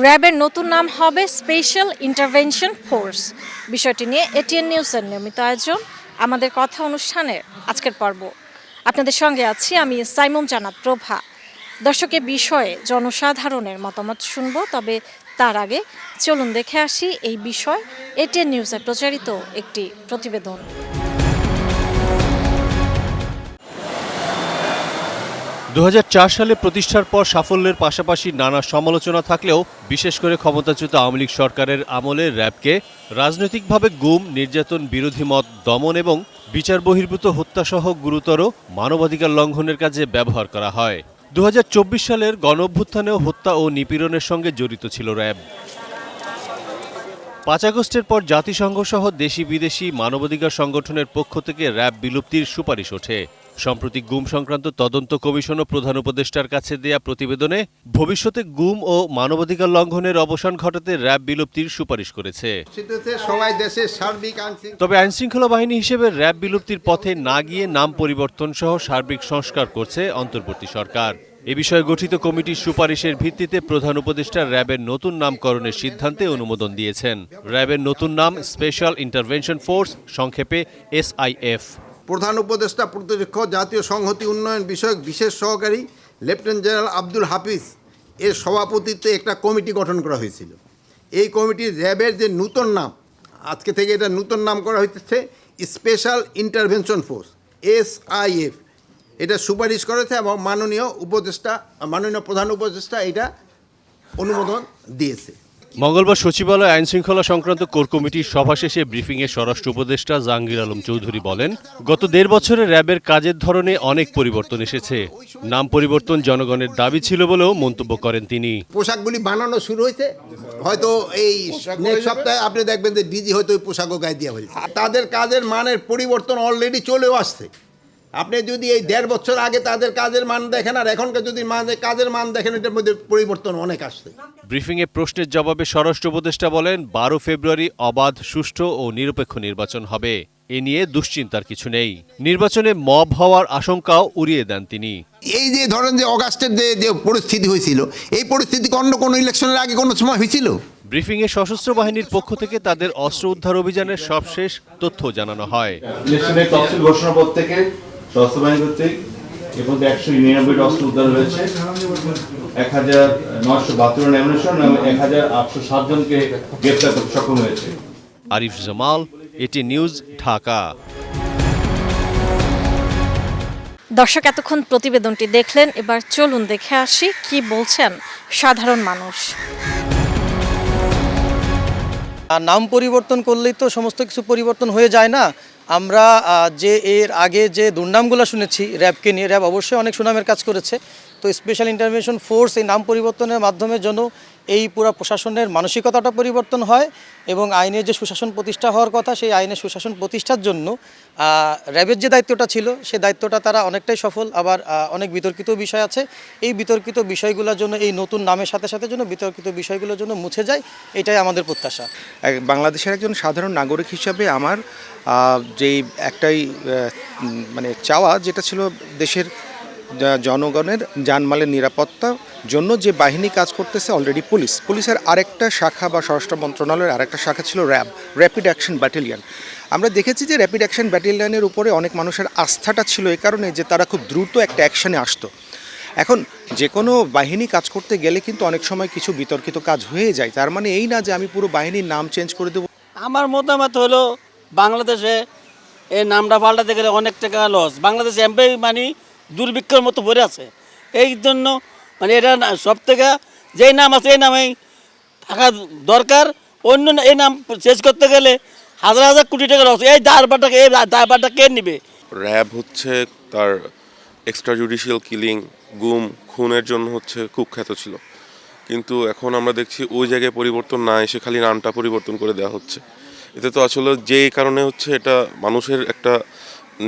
র্যাবের নতুন নাম হবে স্পেশাল ইন্টারভেনশন ফোর্স। বিষয়টি নিয়ে এটিএন নিউজের নিয়মিত আয়োজন আমাদের কথা অনুষ্ঠানের আজকের পর্ব। আপনাদের সঙ্গে আছি আমি সাইমুম জান্নাত প্রভা। দর্শকের বিষয়ে জনসাধারণের মতামত শুনব, তবে তার আগে চলুন দেখে আসি এই বিষয় এটিএন নিউজে প্রচারিত একটি প্রতিবেদন। 2004 সালে প্রতিষ্ঠার পর সাফল্যের পাশাপাশি নানা সমালোচনা থাকলেও বিশেষ করে ক্ষমতাচ্যুত আওয়ামী লীগ সরকারের আমলে র্যাবকে রাজনৈতিকভাবে গুম, নির্যাতন, বিরোধী মত দমন এবং বিচার বহির্ভূত হত্যাসহ গুরুতর মানবাধিকার লঙ্ঘনের কাজে ব্যবহার করা হয়। 2024 সালের গণঅভ্যুত্থানেও হত্যা ও নিপীড়নের সঙ্গে জড়িত ছিল র্যাব। 5 আগস্টের পর জাতিসংঘ সহ দেশি বিদেশি মানবাধিকার সংগঠনের পক্ষ থেকে র্যাব বিলুপ্তির সুপারিশ ওঠে। সম্প্রতি গুম সংক্রান্ত তদন্ত কমিশন ও প্রধান উপদেষ্টার কাছে দেয়া প্রতিবেদনে ভবিষ্যতে গুম ও মানবাধিকার লঙ্ঘনের অবসান ঘটাতে র্যাব বিলুপ্তির সুপারিশ করেছে। তবে আইনশৃঙ্খলা বাহিনী হিসেবে র্যাব বিলুপ্তির পথে না গিয়ে নাম পরিবর্তন সহ সার্বিক সংস্কার করছে অন্তর্বর্তী সরকার। এ বিষয়ে গঠিত কমিটির সুপারিশের ভিত্তিতে প্রধান উপদেষ্টা র্যাবের নতুন নামকরণের সিদ্ধান্তে অনুমোদন দিয়েছেন। র্যাবের নতুন নাম স্পেশাল ইন্টারভেনশন ফোর্স, সংক্ষেপে SIF। প্রধান উপদেষ্টা প্রতিরক্ষ জাতীয় সংহতি উন্নয়ন বিষয়ক বিশেষ সহকারী লেফটেন্যান্ট জেনারেল আব্দুল হাফিজ এর সভাপতিত্বে একটা কমিটি গঠন করা হয়েছিল। এই কমিটির র্যাবের যে নূতন নাম, আজকে থেকে এটা নূতন নাম করা হইতেছে স্পেশাল ইন্টারভেনশন ফোর্স SIF। এটা সুপারিশ করেছে এবং মাননীয় প্রধান উপদেষ্টা এটা অনুমোদন দিয়েছে। মঙ্গলবার সচিবালয় আইনশৃঙ্খলা সংক্রান্ত কোর কমিটির সভা শেষে ব্রিফিংয়ে স্বরাষ্ট্র উপদেষ্টা জাহাঙ্গীর আলম চৌধুরী বলেন, গত 1.5 বছরে র্যাবের কাজের ধরনে অনেক পরিবর্তন এসেছে। নাম পরিবর্তন জনগণের দাবি ছিল বলেও মন্তব্য করেন তিনি। পোশাকগুলি বানানো শুরু হয়েছে, হয়তো এই নেক্সট সপ্তাহে আপনি দেখবেন যে ডিজি হয়তো ওই পোশাকও গায়ে দেওয়া হয়েছে। তাদের কাজের মানের পরিবর্তন অলরেডি চলেও আসছে। আপনি যদি এই 1.5 বছর আগে তাদের কাজের মান দেখেন আর এখনকার যদি কাজের মান দেখেন, এটার মধ্যে পরিবর্তন অনেক আসছে। ব্রিফিংয়ে প্রশ্নের জবাবে স্বরাষ্ট্র উপদেষ্টা বলেন, 12 ফেব্রুয়ারি অবাধ, সুষ্ঠু ও নিরপেক্ষ নির্বাচন হবে। এ নিয়ে দুশ্চিন্তার কিছু নেই। নির্বাচনে মব হওয়ার আশঙ্কাও উড়িয়ে দেন তিনি। এই যে ধরেন যে অগাস্টের যে পরিস্থিতি হয়েছিল, এই পরিস্থিতি অন্য কোনো ইলেকশনের আগে কোনো সময় হয়েছিল? ব্রিফিংয়ে সশস্ত্র বাহিনীর পক্ষ থেকে তাদের অস্ত্র উদ্ধার অভিযানের সবশেষ তথ্য জানানো হয়। ইলেকশনের তফসিল ঘোষণাপত্র থেকে সশস্ত্র বাহিনী কর্তৃক এ পর্যন্ত 199 অস্ত্র উদ্ধার হয়েছে, 1972 অ্যামুনিশন এবং 1807 জনকে গ্রেপ্তার করতে সক্ষম হয়েছে। Arif Jamal, ATN news, Dhaka. দর্শক, এতক্ষণ প্রতিবেদনটি দেখলেন, এবার চলুন দেখে আসি কি বলছেন সাধারণ মানুষ। নাম পরিবর্তন করলেই তো সমস্ত কিছু পরিবর্তন হয়ে যায় না। আমরা যে এর আগে যে দুর্নামগুলো শুনেছি র্যাবকে নিয়ে, র্যাব অবশ্যই অনেক সুনামের কাজ করেছে। তো স্পেশাল ইন্টারভেনশন ফোর্স এই নাম পরিবর্তনের মাধ্যমে যেন এই পুরো প্রশাসনের মানসিকতাটা পরিবর্তন হয় এবং আইনের যে সুশাসন প্রতিষ্ঠা হওয়ার কথা, সেই আইনের সুশাসন প্রতিষ্ঠার জন্য র্যাবের যে দায়িত্বটা ছিল সেই দায়িত্বটা তারা অনেকটাই সফল। আবার অনেক বিতর্কিত বিষয় আছে, এই বিতর্কিত বিষয়গুলোর জন্য এই নতুন নামের সাথে সাথে যেন বিতর্কিত বিষয়গুলোর জন্য মুছে যায়, এটাই আমাদের প্রত্যাশা। বাংলাদেশের একজন সাধারণ নাগরিক হিসাবে আমার যেই একটাই মানে চাওয়া, যেটা ছিল দেশের জনগণের জানমালের নিরাপত্তার জন্য যে বাহিনী কাজ করতেছে অলরেডি পুলিশের আরেকটা শাখা বা স্বরাষ্ট্র মন্ত্রণালয়ের আরেকটা শাখা ছিল র্যাপিড অ্যাকশন ব্যাটালিয়ন। আমরা দেখেছি যে র্যাপিড অ্যাকশন ব্যাটালিয়নের উপরে অনেক মানুষের আস্থাটা ছিল এই কারণে যে তারা খুব দ্রুত একটা অ্যাকশনে আসতো। এখন যে কোনো বাহিনী কাজ করতে গেলে কিন্তু অনেক সময় কিছু বিতর্কিত কাজ হয়ে যায়। তার মানে এই না যে আমি পুরো বাহিনীর নাম চেঞ্জ করে দেবো। আমার মতামত হলো, বাংলাদেশে এই নামটা পাল্টাতে গেলে অনেক টাকা লস। বাংলাদেশে এমপি মানে দুর্ভিক্ষের মতো ভরে আছে। এই জন্য মানে এটা সব থেকে যেই নাম আছে এই নামেই থাকা দরকার। অন্য এই নাম চেঞ্জ করতে গেলে হাজার হাজার কোটি টাকা লস। এই দায়ভারটা কে নেবে? র্যাব হচ্ছে তার এক্সট্রা জুডিশিয়াল কিলিং, গুম, খুনের জন্য হচ্ছে কুখ্যাত ছিল, কিন্তু এখন আমরা দেখছি ওই জায়গায় পরিবর্তন না এসে খালি নামটা পরিবর্তন করে দেওয়া হচ্ছে। এতে তো আসলে যে কারণে হচ্ছে এটা মানুষের একটা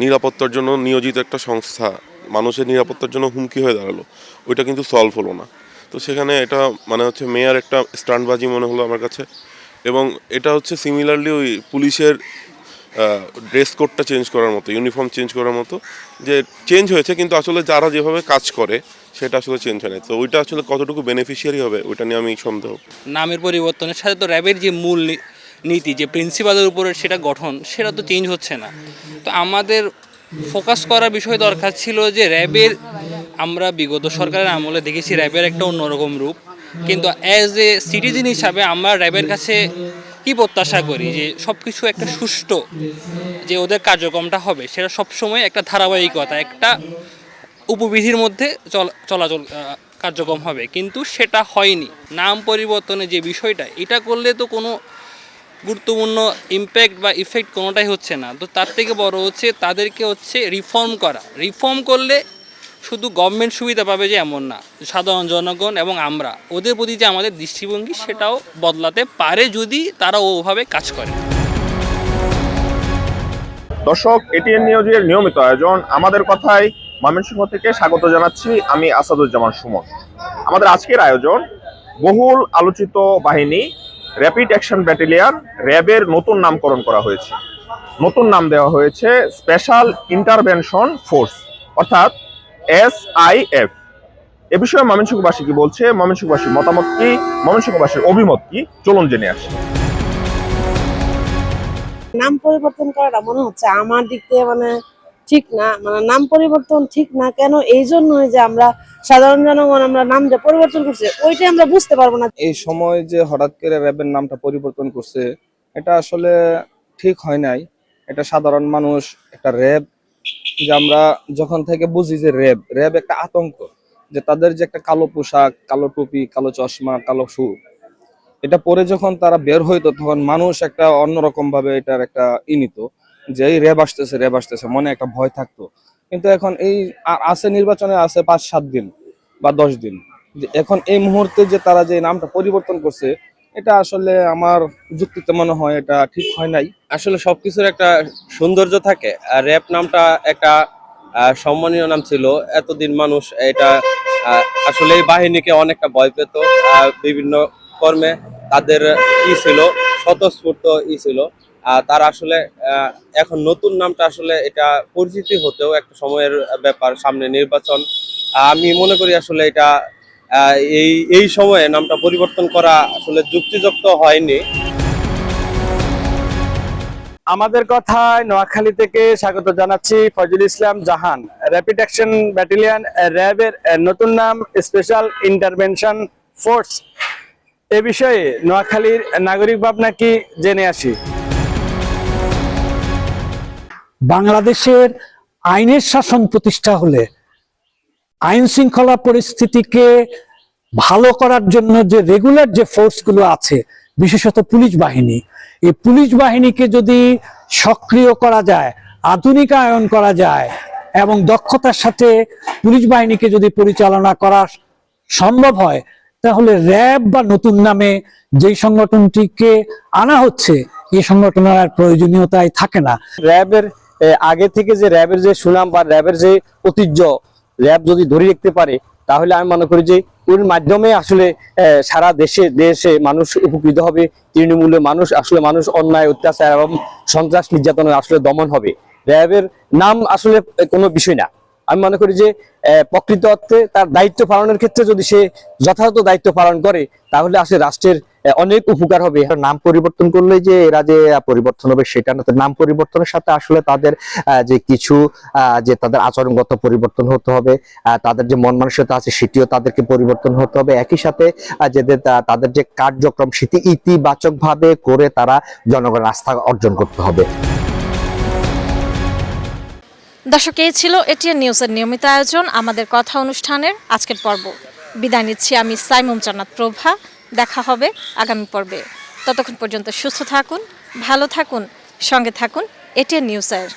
নিরাপত্তার জন্য নিয়োজিত একটা সংস্থা মানুষের নিরাপত্তার জন্য হুমকি হয়ে দাঁড়ালো, ওইটা কিন্তু সলভ হলো না। তো সেখানে এটা মানে হচ্ছে মেয়ার একটা স্টান্টবাজি মনে হলো আমার কাছে। এবং এটা হচ্ছে সিমিলারলি ওই পুলিশের ড্রেস কোডটা চেঞ্জ করার মতো, ইউনিফর্ম চেঞ্জ করার মতো, যে চেঞ্জ হয়েছে কিন্তু আসলে যারা যেভাবে কাজ করে সেটা আসলে চেঞ্জ হয় না। তো ওইটা আসলে কতটুকু বেনিফিশিয়ারি হবে ওইটা নিয়ে আমি সন্দেহ। নামের পরিবর্তনের সাথে তো র্যাবের যে মূল নীতি, যে প্রিন্সিপালের উপরে সেটা গঠন, সেটা তো চেঞ্জ হচ্ছে না। তো আমাদের ফোকাস করার বিষয় দরকার ছিল যে র্যাবের, আমরা বিগত সরকারের আমলে দেখেছি র্যাবের একটা অন্যরকম রূপ, কিন্তু অ্যাজ এ সিটিজেন হিসাবে আমরা র্যাবের কাছে কি প্রত্যাশা করি যে সব কিছু একটা সুষ্ঠু, যে ওদের কার্যক্রমটা হবে সেটা সবসময় একটা ধারাবাহিকতা, একটা উপবিধির মধ্যে চলাচল কার্যক্রম হবে, কিন্তু সেটা হয়নি। নাম পরিবর্তনের যে বিষয়টা, এটা করলে তো কোনো গুরুত্বপূর্ণ ইমপ্যাক্ট বা ইফেক্ট কোনোটাই হচ্ছে না। তো তার থেকে বড় হচ্ছে তাদেরকে হচ্ছে রিফর্ম করা। রিফর্ম করলে শুধু গভর্নমেন্ট সুবিধা পাবে যে এমন না, সাধারণ জনগণ এবং আমরা ওদের প্রতি যে আমাদের দৃষ্টিভঙ্গি সেটাও বদলাতে পারে যদি তারা ওভাবে কাজ করে। দর্শক, এটিএন নিউজের নিয়মিত আয়োজন আমাদের কথায় ময়মনসিংহ থেকে স্বাগত জানাচ্ছি আমি আসাদুজ্জামান সুমন। আমাদের আজকের আয়োজন বহুল আলোচিত বাহিনী র্যাপিড অ্যাকশন ব্যাটালিয়ন র্যাবের নতুন নামকরণ করা হয়েছে। নতুন নাম দেওয়া হয়েছে স্পেশাল ইন্টারভেনশন ফোর্স, অর্থাৎ SIF। এ বিষয়ে ময়মনসিংহবাসী কি বলছে, ময়মনসিংহবাসীর মতামত কি, ময়মনসিংহবাসীর অভিমত কি, চলুন জেনে আসি। নাম পরিবর্তন করাটা মনে হচ্ছে আমার দিক থেকে মানে ঠিক না, মানে নাম পরিবর্তন ঠিক না। কেন? এই জন্যই যে আমরা সাধারণ জনগণ আমরা নাম যে পরিবর্তন করছে ওইটাই আমরা বুঝতে পারবো না। এই সময় যে হঠাৎ করে র্যাবের নামটা পরিবর্তন করছে, এটা আসলে ঠিক হয় নাই। এটা সাধারণ মানুষ, একটা র্যাব যে আমরা যখন থেকে বুঝি যে র্যাব একটা আতঙ্ক, যে তাদের যে একটা কালো পোশাক, কালো টুপি, কালো চশমা, কালো শু, এটা পরে যখন তারা বের হইতো তখন মানুষ একটা অন্যরকম ভাবে এটার একটা নিত যে এই র্যাব আসতেছে, মনে একটা ভয় থাকতো। কিন্তু এখন এই আছে নির্বাচনে আছে 5-7 দিন বা 10 দিন, যে এখন এই মুহূর্তে যে তারা যে নামটা পরিবর্তন করছে, এটা আসলে আমার যুক্তিতে মনে হয় এটা ঠিক হয় নাই। আসলে সবকিছুর একটা সৌন্দর্য থাকে, আর র্যাব নামটা একটা সম্মানীয় নাম ছিল। এতদিন মানুষ এটা আসলে এই বাহিনীকে অনেকটা ভয় পেত, বিভিন্ন কর্মে তাদের ছিল, স্বতঃস্ফূর্ত ছিল। তারা আসলে এখন নতুন নামটা আসলে এটা পরিচিতি হতেও একটা সময়ের ব্যাপার, সামনে নির্বাচন। আমি মনে করি আসলে এটা এই সময়ে নামটা পরিবর্তন করা আসলে যুক্তিযুক্ত হয়নি। আমাদের কথায় নোয়াখালী থেকে স্বাগত জানাচ্ছি ফজল ইসলাম জাহান। র্যাপিড অ্যাকশন ব্যাটালিয়ন র্যাবের নতুন নাম স্পেশাল ইন্টারভেনশন ফোর্স। এ বিষয়ে নোয়াখালীর নাগরিক ভাবনা কি জেনে আসি। বাংলাদেশের আইনের শাসন প্রতিষ্ঠা হলে আইন শৃঙ্খলা পরিস্থিতিকে ভালো করার জন্য যে রেগুলার যে ফোর্সগুলো আছে, বিশেষত পুলিশ বাহিনী, এই পুলিশ বাহিনীকে যদি সক্রিয় করা যায়, আধুনিকায়ন করা যায় এবং দক্ষতার সাথে পুলিশ বাহিনীকে যদি পরিচালনা করা সম্ভব হয়, তাহলে র্যাব বা নতুন নামে যেই সংগঠনটিকে আনা হচ্ছে এই সংগঠনের আর প্রয়োজনীয়তাই থাকে না। র্যাবের আগে থেকে যে র্যাবের যে সুনাম বা র্যাবের যে ঐতিহ্য র্যাব যদি ধরে রাখতে পারে, তাহলে আমি মনে করি যে ওর মাধ্যমে আসলে সারা দেশে মানুষ উপকৃত হবে। তৃণমূলে মানুষ অন্যায়, অত্যাচার এবং সন্ত্রাস নির্যাতনের আসলে দমন হবে। র্যাবের নাম আসলে কোনো বিষয় না। আমি মনে করি যে প্রকৃত অর্থে তার দায়িত্ব পালনের ক্ষেত্রে যদি সে যথাযথ দায়িত্ব পালন করে, তাহলে আসলে রাষ্ট্রের অনেক উপকার হবে। নাম পরিবর্তন করলে যে এরা যে পরিবর্তন হবে সেটা না, নাম পরিবর্তনের সাথে আসলে তাদের যে কিছু যে তাদের আচরণগত পরিবর্তন হতে হবে, তাদের যে মন মানসিকতা আছে সেটিও তাদেরকে পরিবর্তন হতে হবে। একই সাথে তাদের যে কার্যক্রম সেটি ইতিবাচক ভাবে করে তারা জনগণের আস্থা অর্জন করতে হবে। দর্শক, এই ছিল এটিএন নিউজের নিয়মিত আয়োজন আমাদের কথা অনুষ্ঠানের আজকের পর্ব। বিদায় নিচ্ছি আমি সাইমুম জান্নাত প্রভা। দেখা হবে আগামী পর্বে। ততক্ষণ পর্যন্ত সুস্থ থাকুন, ভালো থাকুন, সঙ্গে থাকুন এটিএন নিউজের।